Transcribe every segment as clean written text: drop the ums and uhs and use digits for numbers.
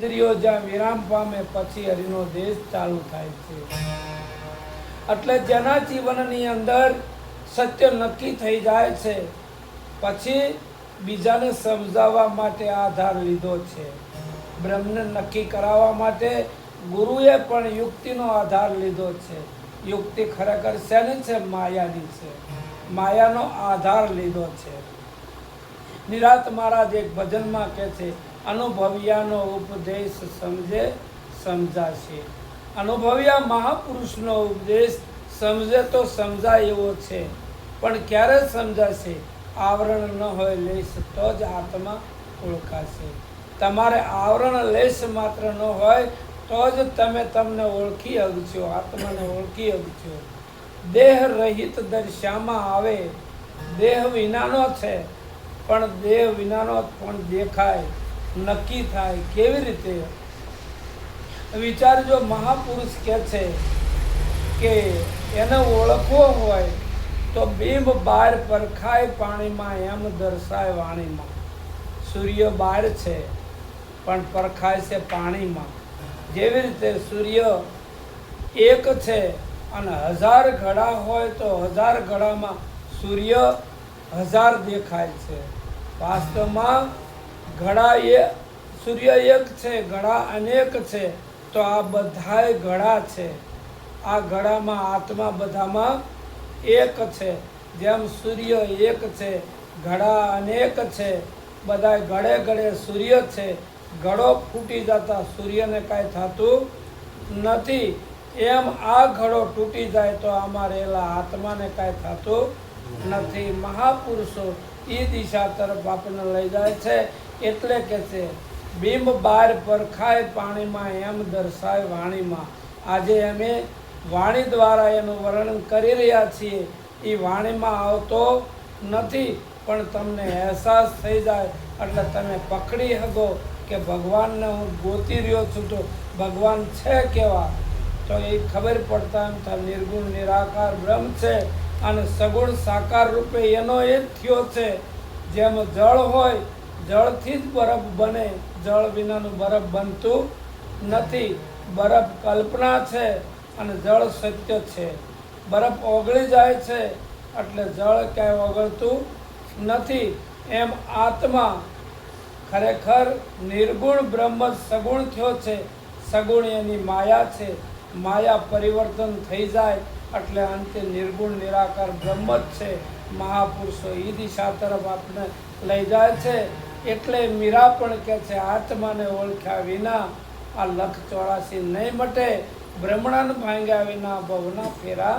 ઇન્દ્રિયો જ્યાં વિરામ પામે પછી હરિનો દેશ ચાલુ થાય છે. એટલે જેના જીવનની અંદર સત્ય નક્કી થઈ જાય છે પછી બીજાને સમજાવવા માટે આધાર લીધો છે. બ્રહ્મને નક્કી કરાવવા માટે ગુરુએ પણ યુક્તિનો આધાર લીધો છે. યુક્તિ ખરેખર શેની છે? માયાની છે. માયાનો આધાર લીધો છે. નિરાત મહારાજ એક ભજનમાં કહે છે, અનુભવ્યાનો ઉપદેશ સમજે સમજાશે. અનુભવ્યા મહાપુરુષનો ઉપદેશ સમજે તો સમજાય એવો છે, પણ ક્યારે સમજાશે? આવરણ ન હોય લેશ તો જ આત્મા ઓળખાશે. તમારે આવરણ લેશ માત્ર ન હોય તો જ તમે તમને ઓળખી શકશો, આત્માને ઓળખી શકશો. દેહ રહિત દર્શામાં આવે. દેહ વિનાનો છે પણ દેહ વિનાનો પણ દેખાય, નક્કી થાય. કેવી રીતે? વિચારજો. મહાપુરુષ કહે છે કે એને ઓળખવો હોય તો બિંબ બહાર પરખાય પાણીમાં, એમ દર્શાય વાણીમાં. સૂર્ય બહાર છે પણ પરખાય છે પાણીમાં. જેવી રીતે સૂર્ય એક છે અને 1000 ઘડા હોય તો 1000 ઘડામાં સૂર્ય 1000 દેખાય છે. વાસ્તવમાં ઘડા સૂર્ય એક છે, ઘડા અનેક છે. તો આ બધાય ઘડા છે. આ ઘડામાં આત્મા બધામાં એક છે. જેમ સૂર્ય એક છે, ઘડા અનેક છે, બધા ઘડે ઘડે સૂર્ય છે. ઘડો ફૂટી જતા સૂર્યને કાંઈ થતું નથી. એમ આ ઘડો તૂટી જાય તો આમાં રહેલા આત્માને કાંઈ થતું નથી. મહાપુરુષો એ દિશા તરફ આપણને લઈ જાય છે. એટલે કે છે બિંબ બહાર પરખાય પાણીમાં, એમ દર્શાય વાણીમાં. આજે અમે વાણી દ્વારા એનું વર્ણન કરી રહ્યા છીએ. એ વાણીમાં આવતો નથી, પણ તમને અહેસાસ થઈ જાય એટલે તમે પકડી શકો કે ભગવાનને હું ગોતી રહ્યો છું તો ભગવાન છે કેવા. તો એ ખબર પડતા એમ થાય નિર્ગુણ નિરાકાર બ્રહ્મ છે અને સગુણ સાકાર રૂપે એનો એ જ થયો છે. જેમ જળ હોય, જળથી જ બરફ બને, જળ વિનાનું બરફ બનતું નથી. બરફ કલ્પના છે અને જળ સત્ય છે. બરફ ઓગળી જાય છે એટલે જળ ક્યાંય ઓગળતું નથી. એમ આત્મા ખરેખર નિર્ગુણ બ્રહ્મ સગુણ થયો છે. સગુણ એની માયા છે. માયા પરિવર્તન થઈ જાય એટલે અંતે નિર્ગુણ નિરાકાર બ્રહ્મ જ છે. મહાપુરુષો એ દિશા તરફ આપણે લઈ જાય છે. એટલે મીરા પણ કહે છે આત્માને ઓળખ્યા વિના આ 184 નહીં મટે. બ્રહ્મણાને ભાંગ્યા વિના ભવના ફેરા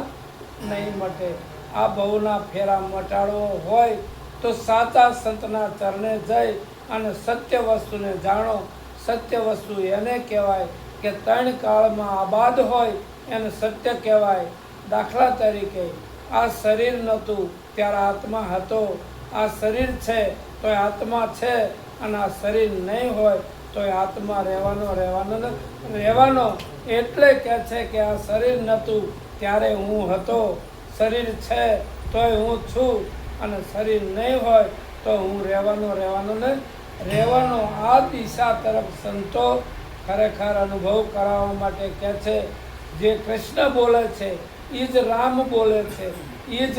નહીં મટે. આ ભવના ફેરા મટાડવો હોય તો સાચા સંતના ચરણે જઈ અને સત્ય વસ્તુને જાણો. સત્ય વસ્તુ એને કહેવાય કે 3 કાળમાં આબાદ હોય એને સત્ય કહેવાય. દાખલા તરીકે આ શરીર નહોતું ત્યારે આત્મા હતો. આ શરીર છે તો આત્મા છે અને આ શરીર નહીં હોય તો આત્મા રહેવાનો. એટલે કહે છે કે આ શરીર નહોતું ત્યારે હું હતો. શરીર છે તોય હું છું અને શરીર નહીં હોય તો હું રહેવાનો. આ દિશા તરફ સંતો ખરેખર અનુભવ કરાવવા માટે કહે છે. જે કૃષ્ણ બોલે છે એ જ રામ બોલે છે. એ જ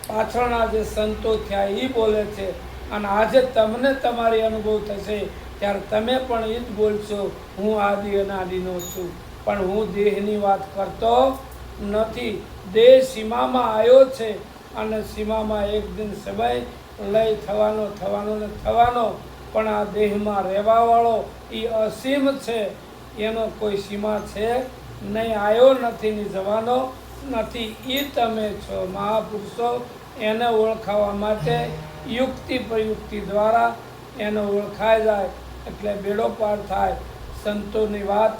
પાછળના જે સંતો થયા એ બોલે છે. અને આજે તમને તમારી અનુભવ થશે ત્યારે તમે પણ એ જ બોલશો, હું આદિ અનાદિનો છું. પણ હું દેહની વાત કરતો નથી. દેહ સીમામાં આવ્યો છે અને સીમામાં એક દિન સમય લઈ થવાનો. પણ આ દેહમાં રહેવાવાળો એ અસીમ છે. એનો કોઈ સીમા છે નહીં. આવ્યો નથી ને જવાનો નથી. એ તમે છો. મહાપુરુષો એને ઓળખાવા માટે યુક્તિ પ્રયુક્તિ દ્વારા એને ઓળખાઈ જાય એટલે બેડો પાર થાય. સંતોની વાત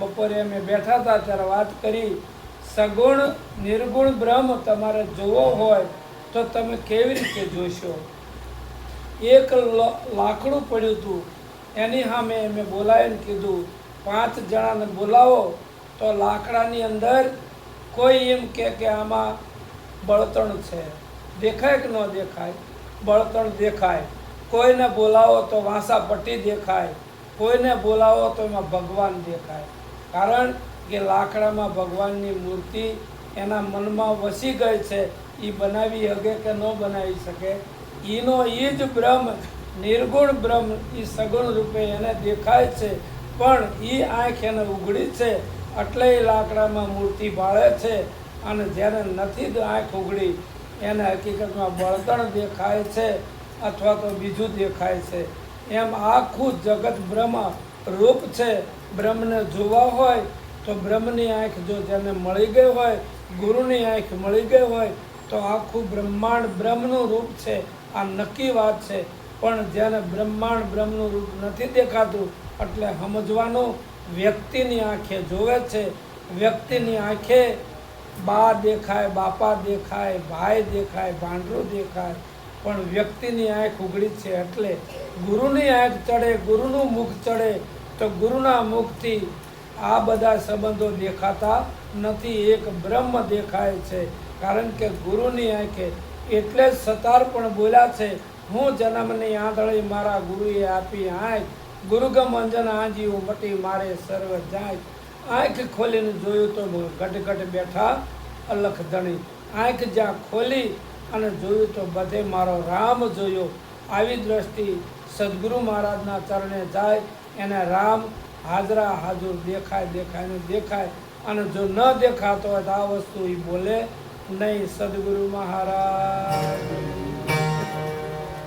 બપોરે અમે બેઠા હતા ત્યારે વાત કરી. સગુણ નિર્ગુણ બ્રહ્મ તમારે જોવો હોય તો તમે કેવી રીતે જોશો? એક લાકડું પડ્યું હતું એની સામે મેં બોલાવીને કીધું 5 જણાને બોલાવો તો લાકડાની અંદર કોઈ એમ કે આમાં બળતણ છે. દેખાય કે ન દેખાય? બળતણ દેખાય. કોઈને બોલાવો તો વાંસા પટ્ટી દેખાય. કોઈને બોલાવો તો એમાં ભગવાન દેખાય, કારણ કે લાકડામાં ભગવાનની મૂર્તિ એના મનમાં વસી ગઈ છે. એ બનાવી શકે કે ન બનાવી શકે? એનો એ જ બ્રહ્મ, નિર્ગુણ બ્રહ્મ, એ સગુણ રૂપે એને દેખાય છે, પણ એ આંખ એને ઉઘડી છે એટલે એ લાકડામાં મૂર્તિ બાળે છે. અને જેને નથી જ આંખ ઉઘડી એને હકીકતમાં બળતણ દેખાય છે અથવા તો બીજું દેખાય છે. એમ આખું જગત બ્રહ્મ રૂપ છે. બ્રહ્મને જોવા હોય તો બ્રહ્મની આંખ જો જેને મળી ગઈ હોય, ગુરુની આંખ મળી ગઈ હોય તો આખું બ્રહ્માંડ બ્રહ્મનું રૂપ છે. આ નક્કી વાત છે. પણ જેને બ્રહ્માંડ બ્રહ્મનું રૂપ નથી દેખાતું એટલે સમજવાનું વ્યક્તિની આંખે જોવે છે. વ્યક્તિની આંખે બા દેખાય, બાપા દેખાય, ભાઈ દેખાય, ભાંડરું દેખાય, પણ વ્યક્તિની આંખ ઉઘડી છે એટલે ગુરુની આંખ ચડે, ગુરુનું મુખ ચડે તો ગુરુના મુખથી આ બધા સંબંધો દેખાતા નથી. એક બ્રહ્મ દેખાય છે, કારણ કે ગુરુની આંખે. એટલે જ સતાર પણ બોલ્યા છે, હું જન્મની આંધળી મારા ગુરુએ આપી આંખ, ગુરુગમ અંજન આંજીયું મટી મારે સર્વ જાય. આંખ ખોલીને જોયું તો ઘટ બેઠા અલખ ધણી. આંખ જ્યાં ખોલી અને જોયું તો બધે મારો રામ જોયો. આવી દ્રષ્ટિ સદગુરુ મહારાજના ચરણે જાય એને રામ હાજરા હાજર દેખાય ને દેખાય. અને જો ન દેખાતો હોય તો આ વસ્તુ એ બોલે નહીં. સદગુરુ મહારાજ